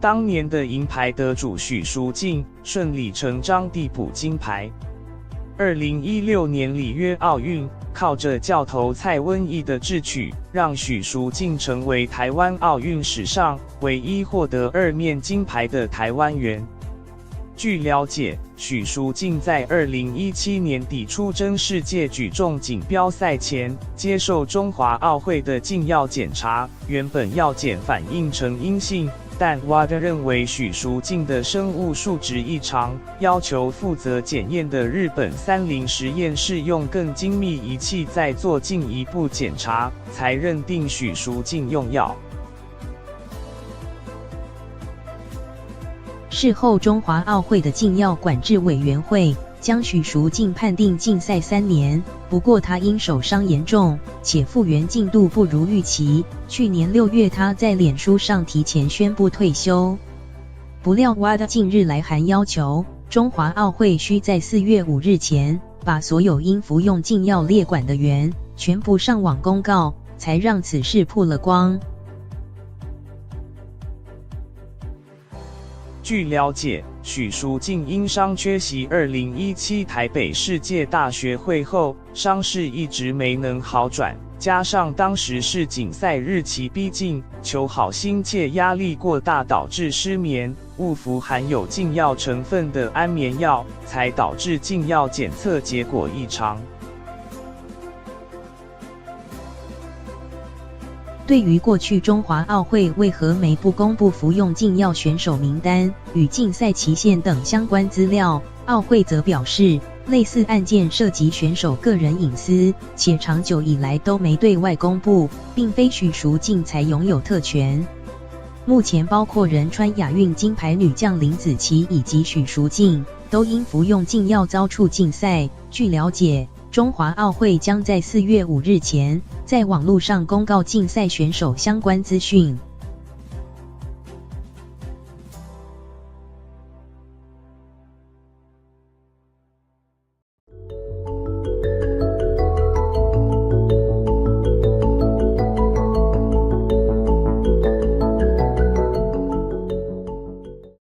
当年的银牌得主许淑净顺理成章递补金牌。2016年里约奥运，靠着教头蔡温益的智取，让许淑净成为台湾奥运史上唯一获得2面金牌的台湾人。据了解，许淑净在2017年底出征世界举重锦标赛前，接受中华奥会的禁药检查，原本药检反映呈阴性，但 WADA 认为许淑净的生物数值异常，要求负责检验的日本30实验室用更精密仪器再做进一步检查，才认定许淑净用药。事后，中华奥会的禁药管制委员会将许淑净判定禁赛3年，不过他因手伤严重，且复原进度不如预期，去年6月他在脸书上提前宣布退休。不料 WADA 近日来函要求，中华奥会需在4月5日前把所有因服用禁药列管的员全部上网公告，才让此事曝了光。据了解，许淑净因伤缺席2017台北世界大学会后，伤势一直没能好转，加上当时是锦赛日期逼近，求好心切压力过大导致失眠，误服含有禁药成分的安眠药，才导致禁药检测结果异常。对于过去中华奥会为何没不公布服用禁药选手名单与竞赛期限等相关资料，奥会则表示，类似案件涉及选手个人隐私，且长久以来都没对外公布，并非许淑净才拥有特权。目前包括仁川亚运金牌女将林子琪以及许淑净，都因服用禁药遭处禁赛。据了解，中华奥会将在4月5日前在网络上公告竞赛选手相关资讯。